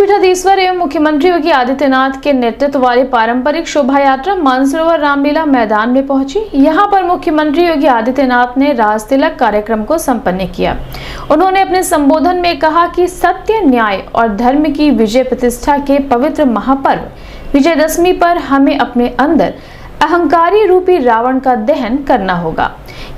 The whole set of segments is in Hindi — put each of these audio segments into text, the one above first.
पीठाधीश्वर एवं मुख्यमंत्री योगी आदित्यनाथ के नेतृत्व वाली पारंपरिक शोभा यात्रा मानसरोवर रामलीला मैदान में पहुंची। यहां पर मुख्यमंत्री योगी आदित्यनाथ ने राज तिलक कार्यक्रम को संपन्न किया। उन्होंने अपने संबोधन में कहा कि सत्य, न्याय और धर्म की विजय प्रतिष्ठा के पवित्र महापर्व विजयदशमी पर हमें अपने अंदर अहंकारी रूपी रावण का दहन करना होगा।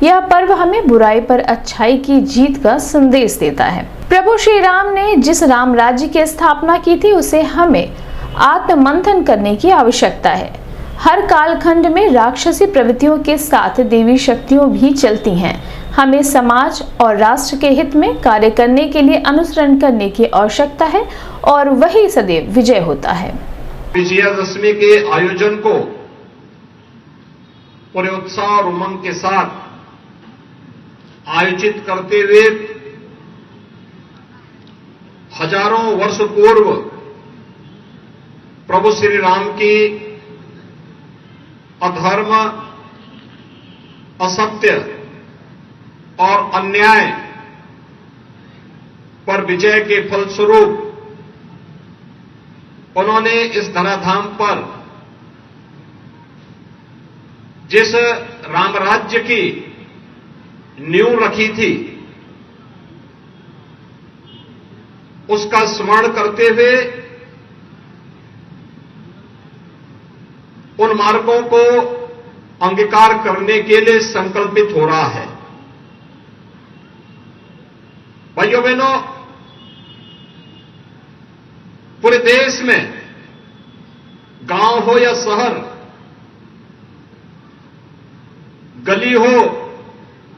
यह पर्व हमें बुराई पर अच्छाई की जीत का संदेश देता है। प्रभु श्री राम ने जिस राम राज्य की स्थापना की थी उसे हमें आत्ममंथन करने की आवश्यकता है। हर कालखंड में राक्षसी प्रवृत्तियों के साथ देवी शक्तियां भी चलती हैं। हमें समाज और राष्ट्र के हित में कार्य करने के लिए अनुसरण करने की आवश्यकता है और वही सदैव विजय होता है। विजयादशमी के आयोजन को पूरे उत्साह और उमंग के साथ आयोजित करते हुए हजारों वर्ष पूर्व प्रभु श्री राम की अधर्म, असत्य और अन्याय पर विजय के फलस्वरूप उन्होंने इस धराधाम पर जिस राम राज्य की नींव रखी थी उसका स्मरण करते हुए उन मार्गों को अंगीकार करने के लिए संकल्पित हो रहा है। भाइयों बहनों, पूरे देश में गांव हो या शहर, गली हो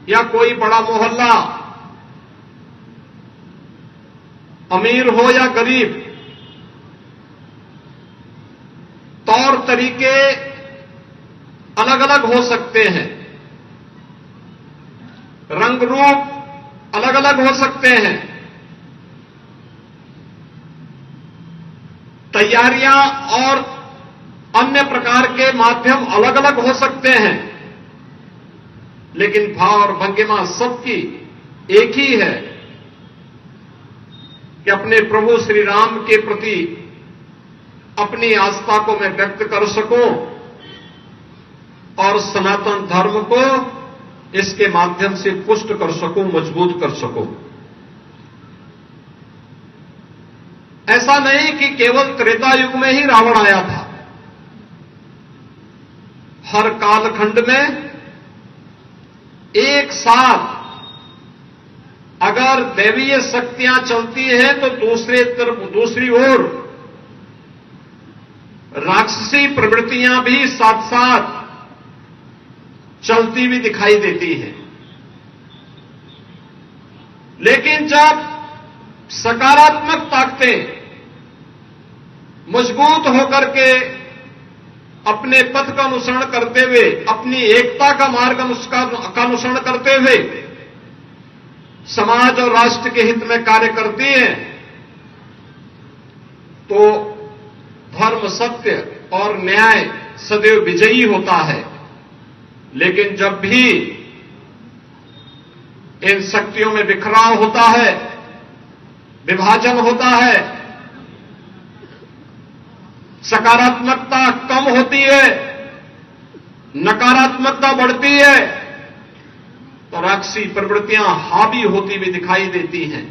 या कोई बड़ा मोहल्ला, अमीर हो या गरीब, तौर तरीके अलग अलग हो सकते हैं, रंग रूप अलग अलग हो सकते हैं, तैयारियां और अन्य प्रकार के माध्यम अलग अलग हो सकते हैं, लेकिन भाव और भंगिमा सबकी एक ही है कि अपने प्रभु श्री राम के प्रति अपनी आस्था को मैं व्यक्त कर सकूं और सनातन धर्म को इसके माध्यम से पुष्ट कर सकूं, मजबूत कर सकूं। ऐसा नहीं कि केवल त्रेता युग में ही रावण आया था। हर कालखंड में एक साथ अगर दैवीय शक्तियां चलती हैं तो दूसरी ओर राक्षसी प्रवृत्तियां भी साथ साथ चलती हुई दिखाई देती हैं। लेकिन जब सकारात्मक ताकतें मजबूत होकर के अपने पथ का अनुसरण करते हुए, अपनी एकता का मार्ग का अनुसरण करते हुए समाज और राष्ट्र के हित में कार्य करती हैं, तो धर्म, सत्य और न्याय सदैव विजयी होता है। लेकिन जब भी इन शक्तियों में बिखराव होता है, विभाजन होता है, सकारात्मकता कम होती है, नकारात्मकता बढ़ती है, तो राक्षसी प्रवृत्तियां हावी होती हुई दिखाई देती हैं।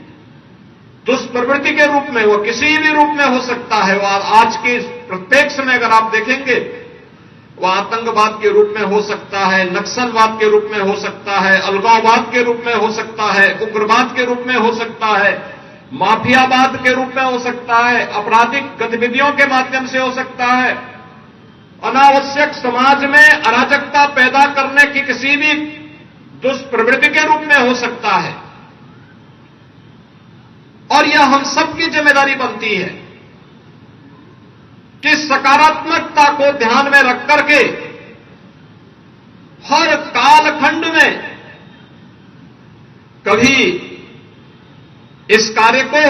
दुष्प्रवृत्ति के रूप में, वो किसी भी रूप में हो सकता है। वो आज के प्रत्यक्ष में अगर आप देखेंगे, वह आतंकवाद के रूप में हो सकता है, नक्सलवाद के रूप में हो सकता है, अलगाववाद के रूप में हो सकता है, उग्रवाद के रूप में हो सकता है, माफियावाद के रूप में हो सकता है, आपराधिक गतिविधियों के माध्यम से हो सकता है, अनावश्यक समाज में अराजकता पैदा करने की किसी भी दुष्प्रवृत्ति के रूप में हो सकता है। और यह हम सबकी जिम्मेदारी बनती है कि सकारात्मकता को ध्यान में रख करके हर कालखंड में कभी इस कार्य को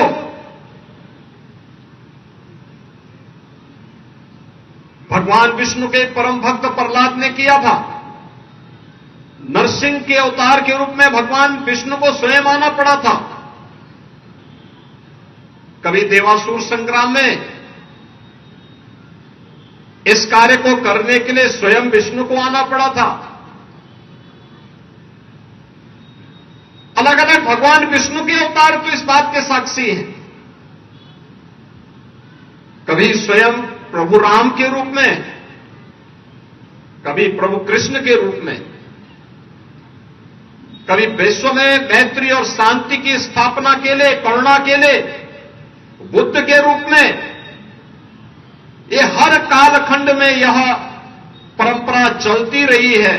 भगवान विष्णु के परम भक्त प्रहलाद ने किया था। नरसिंह के अवतार के रूप में भगवान विष्णु को स्वयं आना पड़ा था। कभी देवासुर संग्राम में इस कार्य को करने के लिए स्वयं विष्णु को आना पड़ा था। अलग अलग भगवान विष्णु के अवतार तो इस बात के साक्षी हैं। कभी स्वयं प्रभु राम के रूप में, कभी प्रभु कृष्ण के रूप में, कभी विश्व में मैत्री और शांति की स्थापना के लिए, करुणा के लिए बुद्ध के रूप में। ये हर कालखंड में यह परंपरा चलती रही है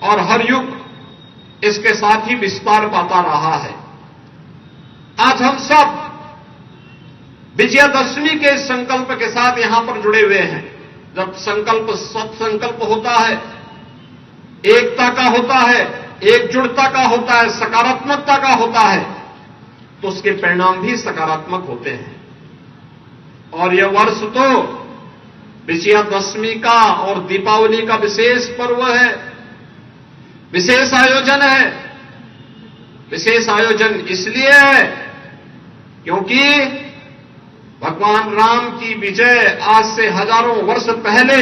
और हर युग इसके साथ ही विस्तार पाता रहा है। आज हम सब विजयादशमी के संकल्प के साथ यहां पर जुड़े हुए हैं। जब संकल्प सत्संकल्प होता है, एकता का होता है, एकजुटता का होता है, सकारात्मकता का होता है, तो उसके परिणाम भी सकारात्मक होते हैं। और यह वर्ष तो विजयादशमी का और दीपावली का विशेष पर्व है, विशेष आयोजन है। विशेष आयोजन इसलिए है क्योंकि भगवान राम की विजय आज से हजारों वर्ष पहले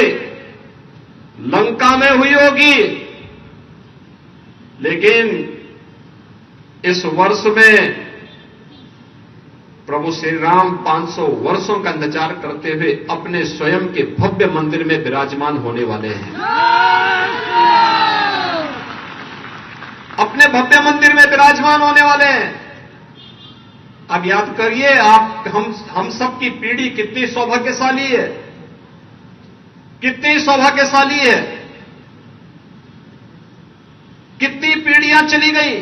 लंका में हुई होगी, लेकिन इस वर्ष में प्रभु श्री राम 500 वर्षों का इंतजार करते हुए अपने स्वयं के भव्य मंदिर में विराजमान होने वाले हैं। अपने भव्य मंदिर में विराजमान होने वाले हैं। अब याद करिए, आप हम सब की पीढ़ी कितनी सौभाग्यशाली है, कितनी सौभाग्यशाली है। कितनी पीढ़ियां चली गई,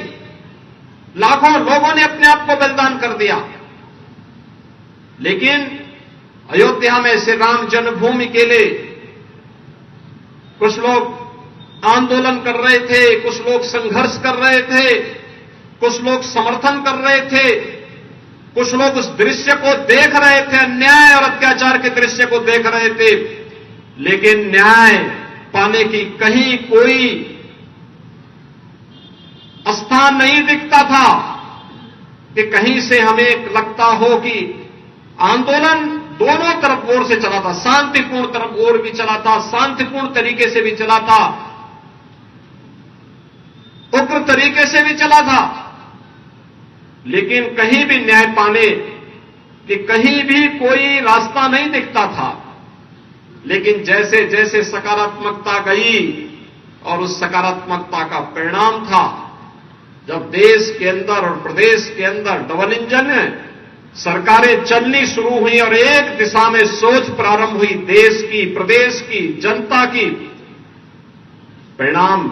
लाखों लोगों ने अपने आप को बलिदान कर दिया, लेकिन अयोध्या में श्री राम जन्मभूमि के लिए कुछ लोग आंदोलन कर रहे थे, कुछ लोग संघर्ष कर रहे थे, कुछ लोग समर्थन कर रहे थे, कुछ लोग उस दृश्य को देख रहे थे, अन्याय और अत्याचार के दृश्य को देख रहे थे, लेकिन न्याय पाने की कहीं कोई स्थान नहीं दिखता था कि कहीं से हमें लगता हो कि आंदोलन दोनों तरफ ओर से चला था, शांतिपूर्ण तरफ ओर भी चला था, शांतिपूर्ण तरीके से भी चला था, उग्र तरीके से भी चला था, लेकिन कहीं भी न्याय पाने कि कहीं भी कोई रास्ता नहीं दिखता था। लेकिन जैसे जैसे सकारात्मकता गई और उस सकारात्मकता का परिणाम था जब देश के अंदर और प्रदेश के अंदर डबल इंजन सरकारें चलनी शुरू हुई और एक दिशा में सोच प्रारंभ हुई देश की, प्रदेश की, जनता की, परिणाम